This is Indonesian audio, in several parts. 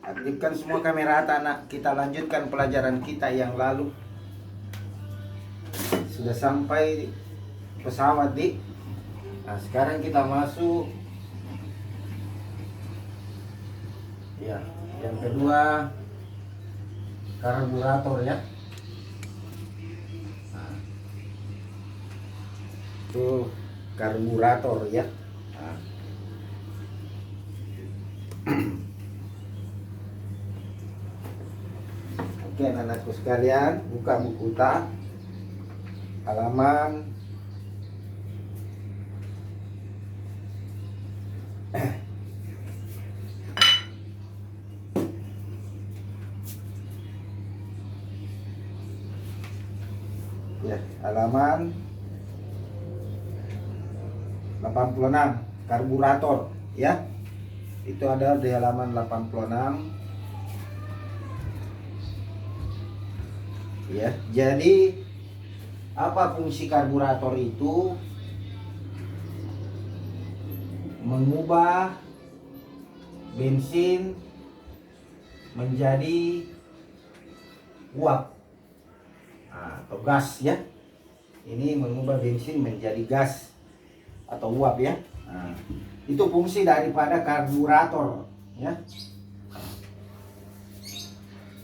Aktifkan semua kamera anak. Kita lanjutkan pelajaran kita yang lalu. Sudah sampai pesawat di. Nah, sekarang kita masuk. Ya, yang kedua karburator ya. Nah, itu karburator ya. Nah. Oke anak-anakku sekalian, buka buku tak halaman ya, halaman 86 karburator ya. Itu ada di halaman 86 ya. Jadi apa fungsi karburator itu? Mengubah bensin menjadi uap atau gas ya. Ini mengubah bensin menjadi gas atau uap ya. Nah, itu fungsi daripada karburator ya.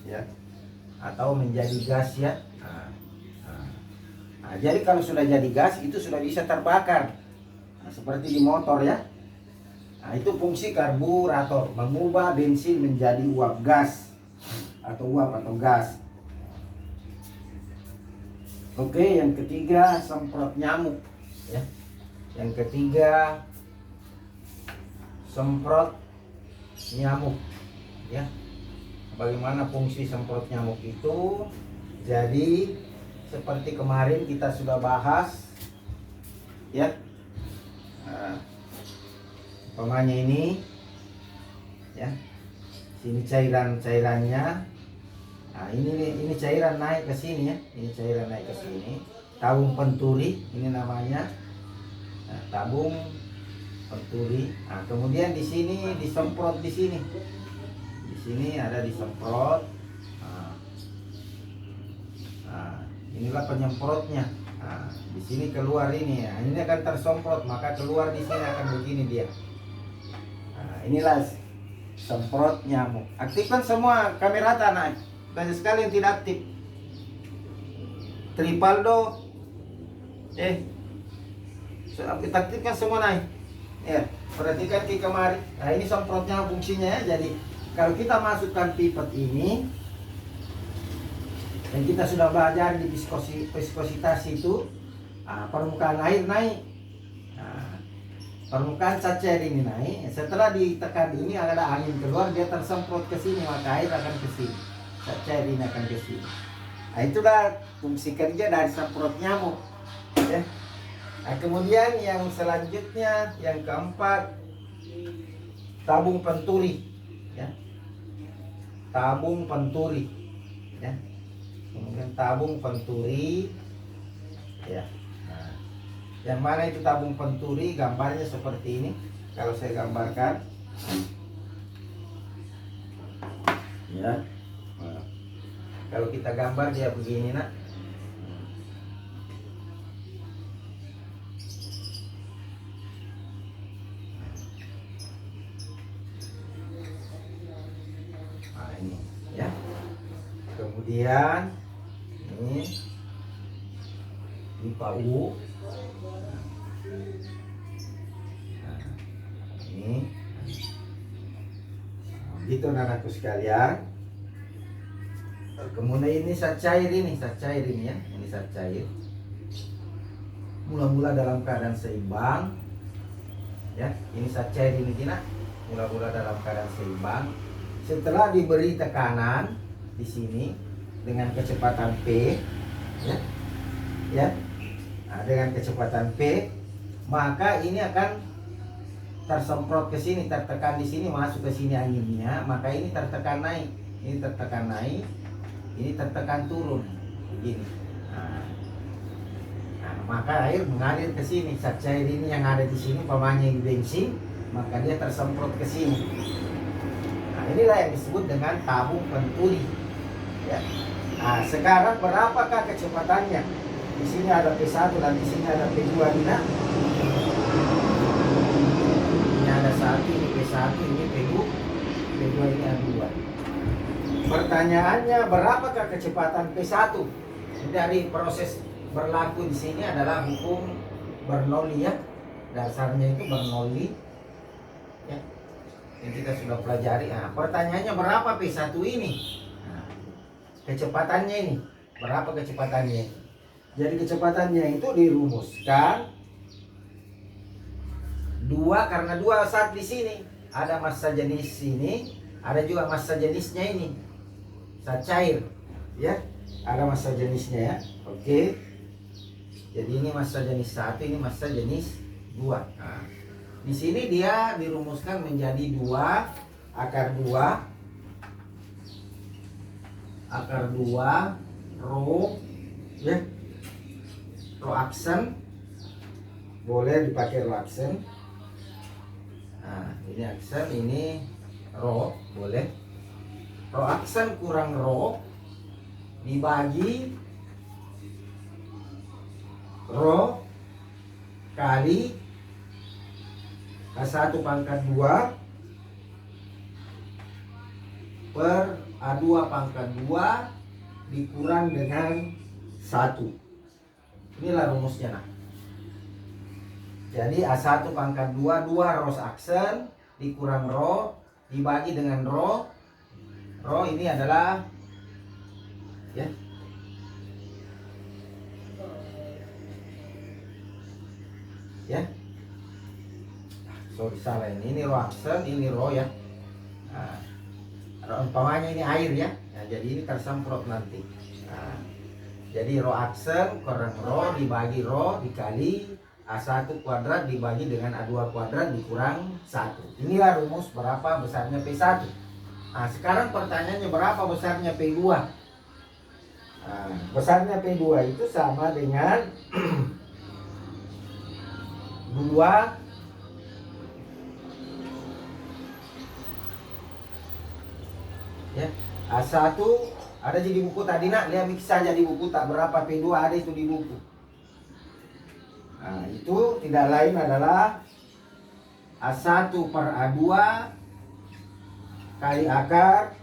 Ya. Atau menjadi gas ya. Nah, jadi kalau sudah jadi gas itu sudah bisa terbakar. Nah, seperti di motor ya. Nah, itu fungsi karburator, mengubah bensin menjadi uap gas atau uap atau gas. Oke, yang ketiga semprot nyamuk ya. Yang ketiga semprot nyamuk ya. Bagaimana fungsi semprot nyamuk itu? Jadi seperti kemarin kita sudah bahas ya. Nah, umpamanya ini ya. Sini cairannya. Nah, ini cairan naik ke sini ya. Ini cairan naik ke sini. Tabung penturi ini namanya. Nah, tabung penturi. Nah, kemudian di sini disemprot di sini. Di sini ada disemprot. Nah, inilah penyemprotnya. Nah, di sini keluar ini ya. Ini akan tersemprot, maka keluar di sini akan begini dia. Nah, inilah semprot nyamuk. Aktifkan semua kamera tanah. Banyak sekali yang tidak aktif. Tripaldo. Kita aktifkan semua naik. Ya, perhatikan ke kemari. Nah, ini semprotnya fungsinya ya. Jadi kalau kita masukkan pipet ini, dan kita sudah belajar di viskositas itu, permukaan air naik. Nah, permukaan cat cair ini naik. Setelah ditekan ini ada angin keluar, dia tersemprot ke sini, maka air akan ke sini. Cat cair ini akan ke sini. Nah, itulah fungsi kerja dari semprot nyamuk. Ya. Nah, kemudian yang selanjutnya, yang keempat, tabung penturi. Ya. Tabung penturi. Ya. Kemudian tabung penturi. Ya. Nah, yang mana itu tabung penturi? Gambarnya seperti ini. Kalau saya gambarkan. Ya. Nah, kalau kita gambar dia begini nak. Nah, ini ya. Kemudian ini pipa U. Nah, ini gitu anakku sekalian. Kemudian ini cat cair ini ya. Ini cat cair. Mula-mula dalam keadaan seimbang. Ya, ini cat cair ini Tina. Mula-mula dalam keadaan seimbang. Setelah diberi tekanan di sini dengan kecepatan P, ya. Ya. Nah, dengan kecepatan P, maka ini akan tersemprot ke sini, tertekan di sini, masuk ke sini anginnya, maka ini tertekan naik. Ini tertekan naik. Ini tertekan turun begini. Nah, maka air mengalir ke sini. Cat cair ini yang ada di sini, umpamanya ini bensin, maka dia tersemprot ke sini. Nah, inilah yang disebut dengan tabung penturi. Ya. Nah, sekarang berapakah kecepatannya? Di sini ada P1 dan di sini ada P2 Dina. Ini ada 1, ini P1, ini P2, P2 ini A2. Pertanyaannya, berapakah kecepatan P1? Dari proses berlaku di sini adalah hukum Bernoulli ya. Dasarnya itu Bernoulli. Ya. Yang kita sudah pelajari. Nah, pertanyaannya berapa P1 ini? Nah, kecepatannya ini. Berapa kecepatannya? Jadi kecepatannya itu dirumuskan 2 karena 2 saat di sini. Ada massa jenis ini, ada juga massa jenisnya ini. Saat cair. Ya. Ada massa jenisnya ya. Oke. Jadi ini massa jenis 1, ini massa jenis 2. Nah, di sini dia dirumuskan menjadi 2 akar 2 rho ya. Rho aksen. Boleh dipakai rho aksen. Nah, ini aksen, ini rho, boleh. Rho aksen kurang rho dibagi rho kali A1 pangkat 2 per A2 pangkat 2 dikurang dengan 1. Inilah rumusnya. Nah. Jadi A1 pangkat 2, 2 rho aksen dikurang rho dibagi dengan rho. Rho ini adalah ya. Ya. Sorry salah ini rho aksen, ini rho ya. Nah, umpamanya ini air ya. Nah, jadi ini tersemprot nanti. Nah, jadi rho aksen kurang rho dibagi rho dikali A1 kuadrat dibagi dengan A2 kuadrat dikurang 1. Inilah rumus berapa besarnya P1. Nah, sekarang pertanyaannya berapa besarnya P2. Nah, besarnya P2 itu sama dengan 2 ya. A1 ada di buku tadi nak, lihat mix saja di buku, tak berapa P2 ada itu di buku. Nah, itu tidak lain adalah A1 per A2 kali akar.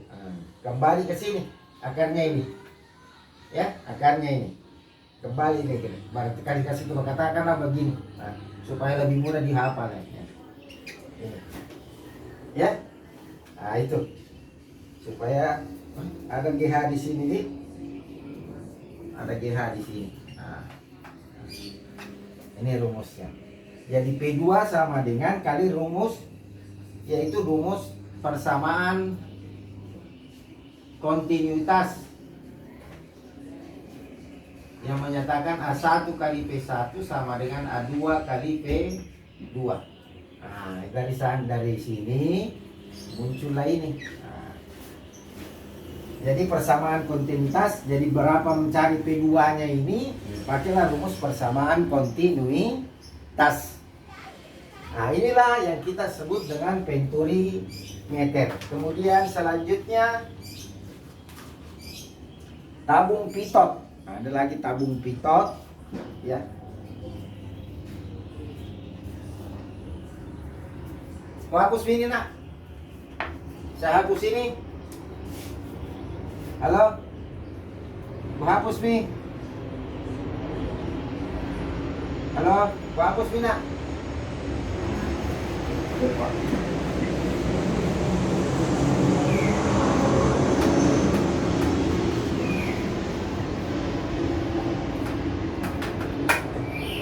Nah, kembali ke sini akarnya ini. Ya, akarnya ini. Kembali nih, berarti kali kasih itu katakanlah begini. Nah, supaya lebih mudah dihafal ya. Ini. Ya. Nah, itu. Supaya ada GH di sini nih. Ada GH di sini. Nah. Ini rumusnya. Jadi P2 sama dengan kali rumus, yaitu rumus persamaan kontinuitas yang menyatakan A1 kali P1 sama dengan A2 kali P2. Nah, dari sini muncullah ini. Nah, jadi persamaan kontinuitas, jadi berapa mencari P2-nya ini, pakailah rumus persamaan kontinuitas. Nah, inilah yang kita sebut dengan Venturi meter. Kemudian selanjutnya tabung pitot. Nah, ada lagi tabung pitot ya. Mau hapus ini nak? Saya hapus ini. Halo? Mau hapus nih? Halo? Mau hapus nih nak?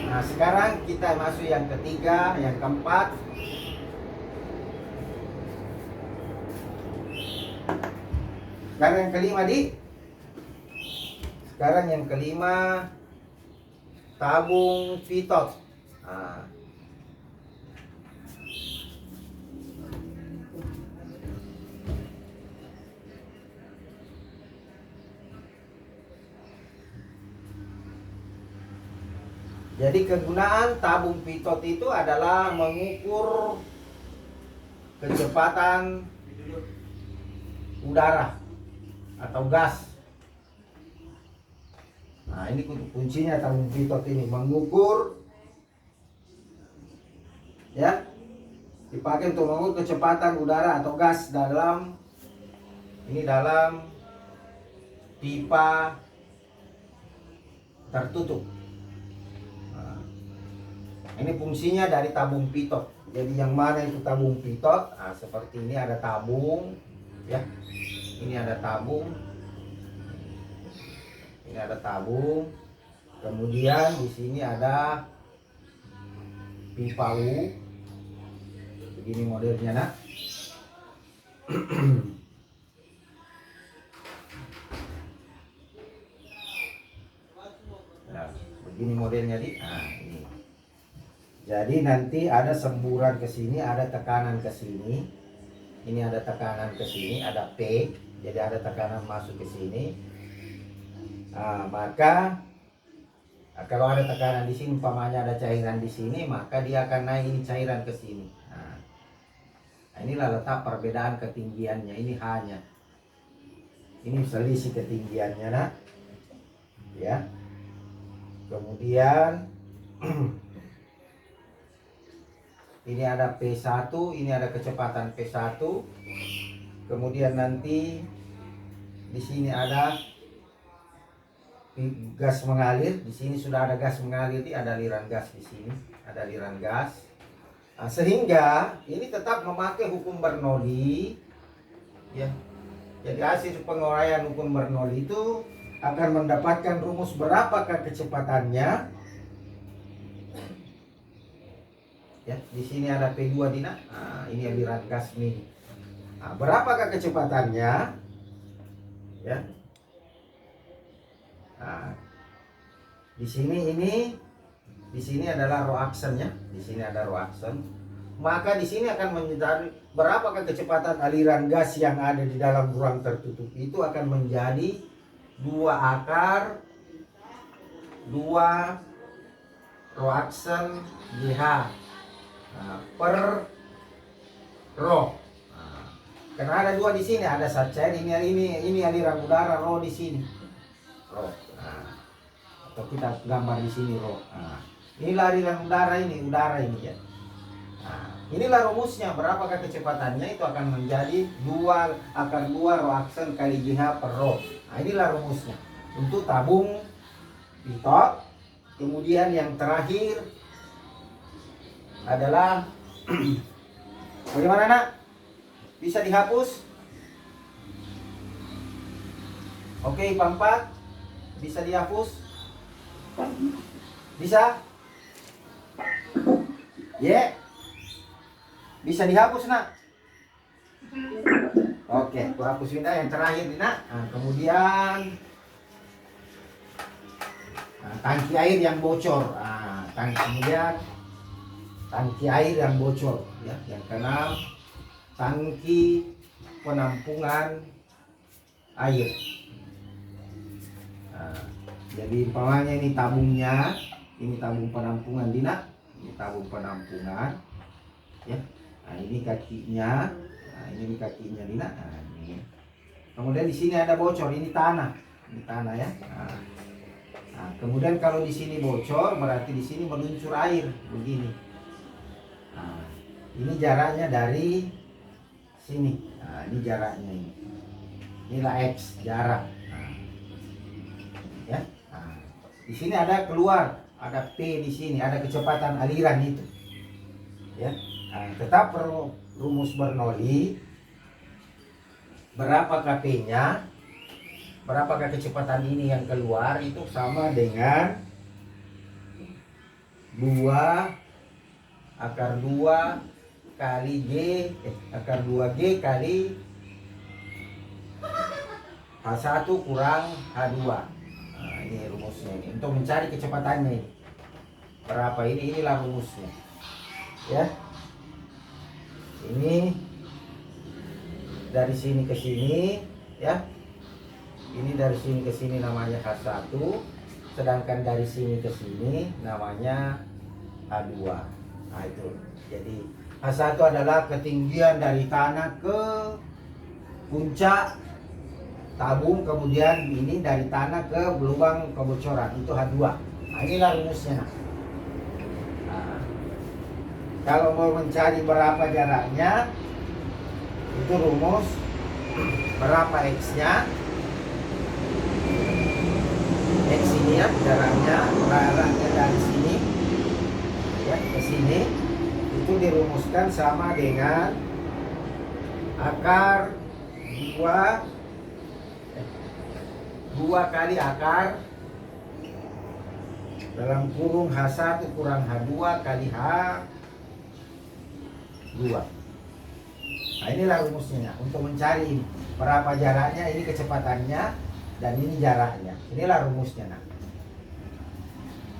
Nah, sekarang kita masuk yang ketiga, yang keempat. Sekarang yang kelima sekarang yang kelima tabung pitot. Nah. Jadi kegunaan tabung pitot itu adalah mengukur kecepatan udara atau gas. Nah, ini kuncinya tabung pitot ini, mengukur, ya, dipakai untuk mengukur kecepatan udara atau gas dalam pipa tertutup. Nah, ini fungsinya dari tabung pitot. Jadi yang mana itu tabung pitot? Nah, seperti ini ada tabung, ya. Ini ada tabung. Ini ada tabung. Kemudian di sini ada pipa U. Begini modelnya, nak. Nah, begini modelnya di. Nah, ini. Jadi nanti ada semburan ke sini, ada tekanan ke sini. Ini ada tekanan ke sini, ada P. Jadi ada tekanan masuk ke sini. Nah, maka kalau ada tekanan di sini, umpamanya ada cairan di sini, maka dia akan naik ini cairan ke sini. Nah, inilah letak perbedaan ketinggiannya. Ini hanya ini selisih ketinggiannya, nah, ya. Kemudian ini ada P1, ini ada kecepatan P1. Kemudian nanti di sini ada gas mengalir. Di sini sudah ada gas mengalir, ada aliran gas di sini, ada aliran gas. Nah, sehingga ini tetap memakai hukum Bernoulli, ya. Jadi hasil penguraian hukum Bernoulli itu akan mendapatkan rumus berapakah kecepatannya. Ya, di sini ada P2 Dina. Nah, ini aliran gas nih. Nah, berapakah kecepatannya? Ya. Nah, di sini adalah row action-nya. Di sini ada row action. Maka di sini akan menjadi berapakah kecepatan aliran gas yang ada di dalam ruang tertutup itu akan menjadi 2 akar 2 row action GH. Nah, per row. Nah, karena ada 2 di sini, ada saja ini aliran udara row di sini. Row. Nah, atau kita gambar di sini row. Nah, inilah aliran udara ini ya. Nah, inilah rumusnya, berapakah kecepatannya itu akan menjadi 2 akar 2 row action kali GH per row. Nah, inilah rumusnya untuk tabung pitot. Kemudian yang terakhir adalah bagaimana, nak? Bisa dihapus? Oke, Pak 4 bisa dihapus? Bisa? Ya. Bisa dihapus, nak? Oke, aku hapus pindah yang terakhir, nak. Nah, kemudian tangki air yang bocor. Nah, kemudian tangki air yang bocor, ya. Yang keenam, tangki penampungan air. Nah, jadi umpamanya ini tabungnya, ini tabung penampungan Dina, ini tabung penampungan, ya. Nah, ini kakinya, nah, ini kakinya Dina. Nah, ini. Kemudian di sini ada bocor, ini tanah ya. Nah, kemudian kalau di sini bocor, berarti di sini meluncur air begini. Nah, ini jaraknya dari sini. Nah, ini jaraknya ini. Inilah X jarak. Nah, ya. Nah, di sini ada keluar, ada P di sini, ada kecepatan aliran itu. Ya. Nah, tetap rumus Bernoulli. Berapakah P-nya? Berapakah kecepatan ini yang keluar itu sama dengan 2 akar 2 kali G akar 2G kali H1 kurang H2. Nah, ini rumusnya ini untuk mencari kecepatannya ini. Berapa ini? Inilah rumusnya. Ya. Ini dari sini ke sini, ya. Ini dari sini ke sini namanya H1. sedangkan dari sini ke sini namanya H2. Nah itu. Jadi H1 adalah ketinggian dari tanah ke puncak tabung, kemudian ini dari tanah ke lubang kebocoran, itu H2. Nah inilah rumusnya. Nah, kalau mau mencari berapa jaraknya, itu rumus berapa X-nya. X ini ya jaraknya dari sini ya ke sini, itu dirumuskan sama dengan akar 2 kali akar dalam kurung H1 kurang H2 kali H2. Nah inilah rumusnya untuk mencari berapa jaraknya, ini kecepatannya dan ini jaraknya. Inilah rumusnya. Nah,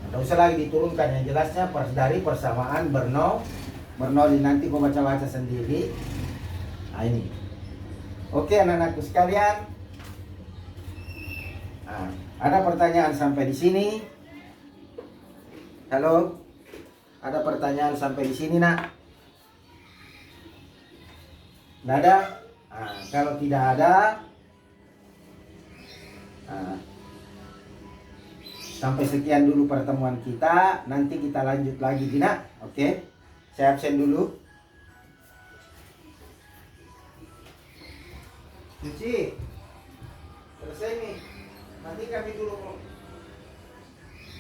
tidak usah lagi diturunkan, yang jelasnya dari persamaan Bernoulli, nanti kau baca-baca sendiri. Nah ini. Oke anak-anakku sekalian. Nah, ada pertanyaan sampai di sini? Halo? Ada pertanyaan sampai di sini, Nak? Tidak ada? Nah, kalau tidak ada, nah, sampai sekian dulu pertemuan kita. Nanti kita lanjut lagi, Dina. Oke? Saya absen dulu. Cuci. Selesai nih. Matikan itu dulu.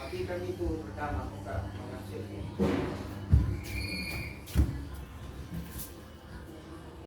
Matikan itu pertama. Bukan.